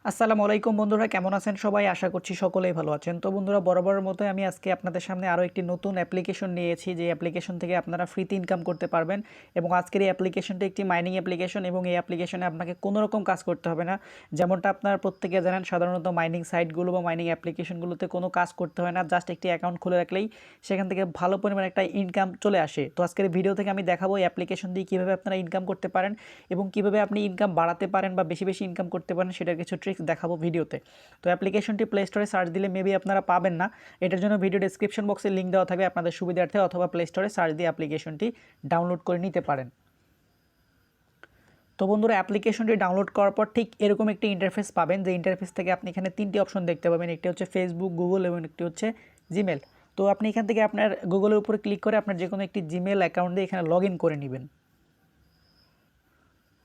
আসসালামু আলাইকুম বন্ধুরা, কেমন আছেন সবাই? আশা করছি সকলেই ভালো আছেন। তো বন্ধুরা, বরাবরের মতোই আমি আজকে আপনাদের সামনে আরও একটি নতুন অ্যাপ্লিকেশন নিয়েছি, যে অ্যাপ্লিকেশন থেকে আপনারা ফ্রিতে ইনকাম করতে পারবেন। এবং আজকের এই অ্যাপ্লিকেশনটি একটি মাইনিং অ্যাপ্লিকেশন, এবং এই অ্যাপ্লিকেশনে আপনাকে কোনো রকম কাজ করতে হবে না। যেমনটা আপনারা প্রত্যেকে জানেন, সাধারণত মাইনিং সাইটগুলো বা মাইনিং অ্যাপ্লিকেশনগুলোতে কোনো কাজ করতে হয় না, জাস্ট একটি অ্যাকাউন্ট খুলে রাখলেই সেখান থেকে ভালো পরিমাণে একটা ইনকাম চলে আসে। তো আজকের ভিডিও থেকে আমি দেখাবো এই অ্যাপ্লিকেশন দিয়ে কীভাবে আপনারা ইনকাম করতে পারেন এবং কীভাবে আপনি ইনকাম বাড়াতে পারেন বা বেশি বেশি ইনকাম করতে পারেন, সেটার কিছু ট্রিক্স দেখাবো ভিডিওতে। তো অ্যাপ্লিকেশনটি প্লে স্টোরে সার্চ দিলে মেবি আপনারা পাবেন না, এটার জন্য ভিডিও ডেসক্রিপশন বক্সে লিঙ্ক দেওয়া থাকবে আপনাদের সুবিধার্থে, অথবা প্লে স্টোরে সার্চ দিয়ে অ্যাপ্লিকেশনটি ডাউনলোড করে নিতে পারেন। তো বন্ধুরা, অ্যাপ্লিকেশনটি ডাউনলোড করার পর ঠিক এরকম একটি ইন্টারফেস পাবেন, যে ইন্টারফেস থেকে আপনি এখানে তিনটি অপশন দেখতে পাবেন। একটি হচ্ছে ফেসবুক, গুগল এবং একটি হচ্ছে জিমেল। তো আপনি এখান থেকে আপনার গুগলের উপরে ক্লিক করে আপনার যে কোনো একটি জিমেল অ্যাকাউন্ট দিয়ে এখানে লগ ইন করে নেবেন।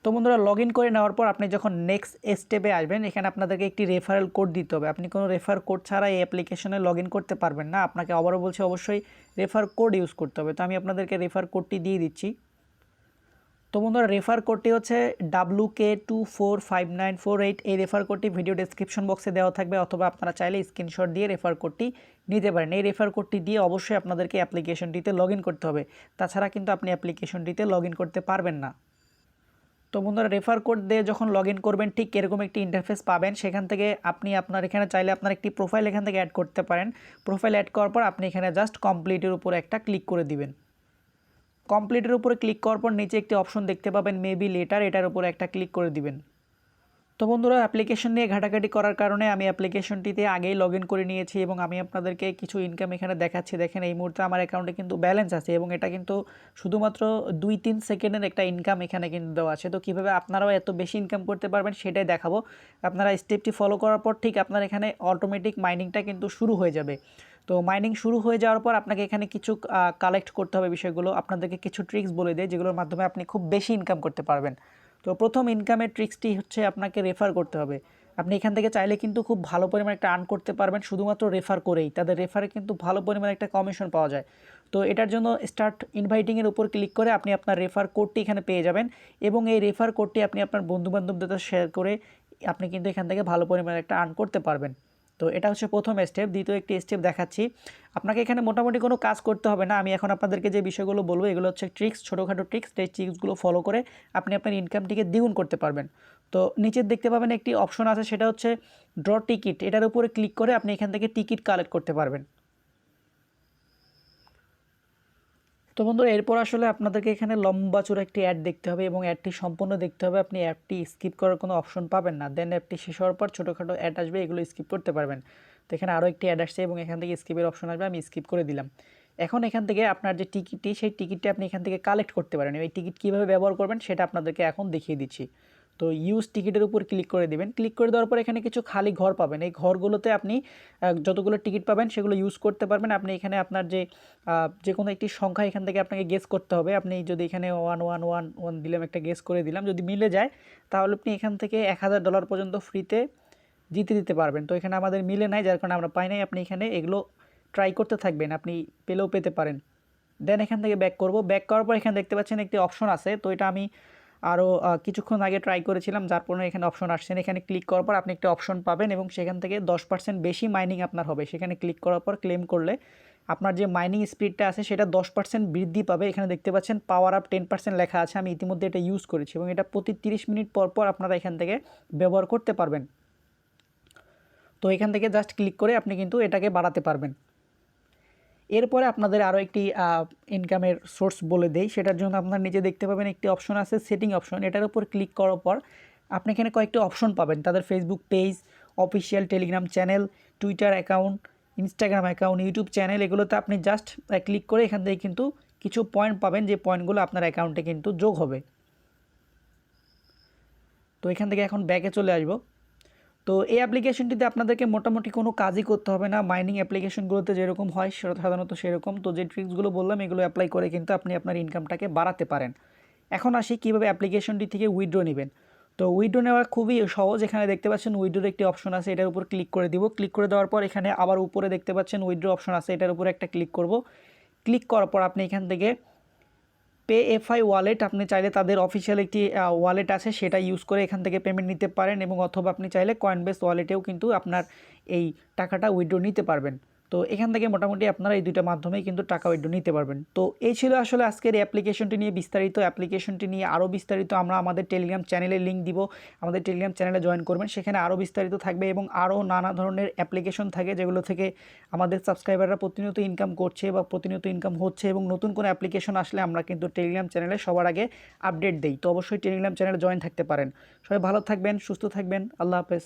তো বন্ধুরা, লগ ইন করে নেওয়ার পর আপনি যখন নেক্সট স্টেপে আসবেন, এখানে আপনাদেরকে একটি রেফারেল কোড দিতে হবে। আপনি কোনো রেফার কোড ছাড়া এই অ্যাপ্লিকেশনে লগ ইন করতে পারবেন না। আপনাকে আবারও বলছি, অবশ্যই রেফার কোড ইউজ করতে হবে। তো আমি আপনাদেরকে রেফার কোডটি দিয়ে দিচ্ছি। তো বন্ধুরা, রেফার কোডটি হচ্ছে WK245948। এই রেফার কোডটি ভিডিও ডেসক্রিপশন বক্সে দেওয়া থাকবে, অথবা আপনারা চাইলে স্ক্রিনশট দিয়ে রেফার কোডটি নিতে পারেন। এই রেফার কোডটি দিয়ে অবশ্যই আপনাদেরকে অ্যাপ্লিকেশনটিতে লগ ইন করতে হবে, তাছাড়া কিন্তু আপনি অ্যাপ্লিকেশনটিতে লগ ইন করতে পারবেন না। তো বন্ধুরা, রেফার কোড দিয়ে যখন লগ ইন করবেন, ঠিক এরকম একটি ইন্টারফেস পাবেন। সেখান থেকে আপনি আপনার এখানে চাইলে আপনার একটি প্রোফাইল এখান থেকে অ্যাড করতে পারেন। প্রোফাইল অ্যাড করার পর আপনি এখানে জাস্ট কমপ্লিটের উপর একটা ক্লিক করে দিবেন। কমপ্লিটের উপরে ক্লিক করার পর নিচে একটি অপশন দেখতে পাবেন, মেবি লেটার, এটার উপরে একটা ক্লিক করে দিবেন। তো বন্ধুরা, অ্যাপ্লিকেশন নিয়ে ঘাটাঘাটি করার কারণে আমি অ্যাপ্লিকেশনটিতে আগেই লগ ইন করে নিয়েছি, এবং আমি আপনাদেরকে কিছু ইনকাম এখানে দেখাচ্ছি। দেখেন, এই মুহূর্তে আমার অ্যাকাউন্টে কিন্তু ব্যালেন্স আছে, এবং এটা কিন্তু শুধুমাত্র 2-3 সেকেন্ডের একটা ইনকাম এখানে কিন্তু দেওয়া আছে। তো কীভাবে আপনারাও এত বেশি ইনকাম করতে পারবেন সেটাই দেখাবো। আপনারা স্টেপটি ফলো করার পর ঠিক আপনার এখানে অটোমেটিক মাইনিংটা কিন্তু শুরু হয়ে যাবে। তো মাইনিং শুরু হয়ে যাওয়ার পর আপনাকে এখানে কিছু কালেক্ট করতে হবে বিষয়গুলো। আপনাদেরকে কিছু ট্রিক্স বলে দেয়, যেগুলোর মাধ্যমে আপনি খুব বেশি ইনকাম করতে পারবেন। তো প্রথম ইনকামের ট্রিক্সটি হচ্ছে আপনাকে রেফার করতে হবে। আপনি এখান থেকে চাইলে কিন্তু খুব ভালো পরিমাণে একটা আর্ন করতে পারবেন শুধুমাত্র রেফার করেই। তাদের রেফারে কিন্তু ভালো পরিমাণে একটা কমিশন পাওয়া যায়। তো এটার জন্য স্টার্ট ইনভাইটিংয়ের উপর ক্লিক করে আপনি আপনার রেফার কোডটি এখানে পেয়ে যাবেন, এবং এই রেফার কোডটি আপনি আপনার বন্ধুবান্ধবদের সাথে শেয়ার করে আপনি কিন্তু এখান থেকে ভালো পরিমাণে একটা আর্ন করতে পারবেন। তো এটা হচ্ছে প্রথম স্টেপ। দ্বিতীয় একটি স্টেপ দেখাচ্ছি। আপনাকে এখানে মোটামুটি কোনো কাজ করতে হবে না। আমি এখন আপনাদেরকে যে বিষয়গুলো বলবো, এগুলো হচ্ছে ট্রিক্স, ছোটোখাটো ট্রিক্স। এই ট্রিক্সগুলো ফলো করে আপনি আপনার ইনকামটিকে দ্বিগুণ করতে পারবেন। তো নিচের দেখতে পাবেন একটি অপশন আছে, সেটা হচ্ছে ড্র টিকিট। এটার উপরে ক্লিক করে আপনি এখান থেকে টিকিট কালেক্ট করতে পারবেন। তো বন্ধুরা, এরপর আসলে আপনাদেরকে এখানে লম্বা চূড়া একটি অ্যাড দেখতে হবে, এবং অ্যাডটি সম্পূর্ণ দেখতে হবে। আপনি অ্যাডটি স্কিপ করার কোনো অপশন পাবেন না। দেন অ্যাডটি শেষ হওয়ার পর ছোটোখাটো অ্যাড আসবে, এগুলো স্কিপ করতে পারবেন। তো এখানে আরও একটি অ্যাড আসছে, এবং এখান থেকে স্কিপের অপশন আসবে, আমি স্কিপ করে দিলাম। এখন এখান থেকে আপনার যে টিকিটটি, সেই টিকিটটি আপনি এখান থেকে কালেক্ট করতে পারেন। এই টিকিট কীভাবে ব্যবহার করবেন সেটা আপনাদেরকে এখন দেখিয়ে দিচ্ছি। তো ইউজ টিকিটের উপর ক্লিক করে দিবেন। ক্লিক করে দেওয়ার পর এখানে কিছু খালি ঘর পাবেন। এই ঘরগুলোতে আপনি যতগুলো টিকিট পাবেন সেগুলো ইউজ করতে পারবেন। আপনি এখানে আপনার যে কোনো একটি সংখ্যা এখান থেকে আপনাকে গেস করতে হবে। আপনি যদি এখানে 1111 দিলাম, একটা গেস করে দিলাম, যদি মিলে যায় তাহলে আপনি এখান থেকে $1000 পর্যন্ত ফ্রিতে জিতে দিতে পারবেন। তো এখানে আমাদের মিলে নাই, যার কারণে আমরা পাই নাই। আপনি এখানে এগুলো ট্রাই করতে থাকবেন, আপনি পেলেও পেতে পারেন। দেন এখান থেকে ব্যাক করব। ব্যাক করার পর এখানে দেখতে পাচ্ছেন একটি অপশন আছে। তো এটা আমি আরও কিছুক্ষণ আগে ট্রাই করেছিলাম, যার পরে এখানে অপশন আসছেন। এখানে ক্লিক করার পর আপনি একটা অপশন পাবেন, এবং সেখান থেকে 10% বেশি মাইনিং আপনার হবে। সেখানে ক্লিক করার পর ক্লেম করলে আপনার যে মাইনিং স্পিডটা আছে সেটা 10% বৃদ্ধি পাবে। এখানে দেখতে পাচ্ছেন পাওয়ার আপ 10% লেখা আছে। আমি ইতিমধ্যে এটা ইউজ করেছি, এবং এটা প্রতি 30 মিনিট পর পর আপনারা এখান থেকে ব্যবহার করতে পারবেন। তো এখান থেকে জাস্ট ক্লিক করে আপনি কিন্তু এটাকে বাড়াতে পারবেন। এরপরে আপনাদের আরও একটি ইনকামের সোর্স বলে দেই। সেটার জন্য আপনার নিচে দেখতে পাবেন একটি অপশন আছে, সেটিং অপশন। এটার উপর ক্লিক করার পর আপনি এখানে কয়েকটি অপশন পাবেন। তাদের Facebook page, official Telegram channel, Twitter account, Instagram account, YouTube channel, এগুলোতে আপনি জাস্ট ক্লিক করে এখান থেকে কিন্তু কিছু পয়েন্ট পাবেন, যে পয়েন্টগুলো আপনার অ্যাকাউন্টে কিন্তু যোগ হবে। তো এখান থেকে এখন ব্যাকে চলে আসব। তো এই অ্যাপ্লিকেশনটিতে আপনাদেরকে মোটামুটি কোনো কাজই করতে হবে না। মাইনিং অ্যাপ্লিকেশনগুলোতে যেরকম হয় সাধারণত সেরকম। তো যে ট্রিক্সগুলো বললাম এগুলো অ্যাপ্লাই করে কিন্তু আপনি আপনার ইনকামটাকে বাড়াতে পারেন। এখন আসি কীভাবে অ্যাপ্লিকেশনটি থেকে উইথড্র নেবেন। তো উইথড্র নেওয়া খুবই সহজ। এখানে দেখতে পাচ্ছেন উইথড্রোর একটি অপশন আছে, এটার উপর ক্লিক করে দিব। ক্লিক করে দেওয়ার পর এখানে আবার উপরে দেখতে পাচ্ছেন উইথড্র অপশন আছে, এটার উপর একটা ক্লিক করব। ক্লিক করার পর আপনি এখান থেকে PayFi ওয়ালেট আপনি চাইলে তাদের অফিসিয়াল একটি ওয়ালেট আছে, সেটা ইউজ করে এখান থেকে পেমেন্ট নিতে পারেন, এবং অথবা আপনি চাইলে কয়েনবেস ওয়ালেটেও কিন্তু আপনার এই টাকাটা উইথড্র নিতে পারবেন। তো এখান থেকে মোটামুটি আপনারা এই দুইটা মাধ্যমেই কিন্তু টাকা উইথড্র নিতে পারবেন। তো এই ছিল আসলে আজকের এই অ্যাপ্লিকেশনটি নিয়ে বিস্তারিত। অ্যাপ্লিকেশনটি নিয়ে আরও বিস্তারিত আমরা আমাদের টেলিগ্রাম চ্যানেলে লিঙ্ক দিব, আমাদের টেলিগ্রাম চ্যানেলে জয়েন করবেন, সেখানে আরও বিস্তারিত থাকবে এবং আরও নানা ধরনের অ্যাপ্লিকেশন থাকে যেগুলো থেকে আমাদের সাবস্ক্রাইবাররা প্রতিনিয়ত ইনকাম করছে বা প্রতিনিয়ত ইনকাম হচ্ছে, এবং নতুন কোনো অ্যাপ্লিকেশন আসলে আমরা কিন্তু টেলিগ্রাম চ্যানেলে সবার আগে আপডেট দিই। তো অবশ্যই টেলিগ্রাম চ্যানেলে জয়েন থাকতে পারেন। সবাই ভালো থাকবেন, সুস্থ থাকবেন, আল্লাহ হাফেজ।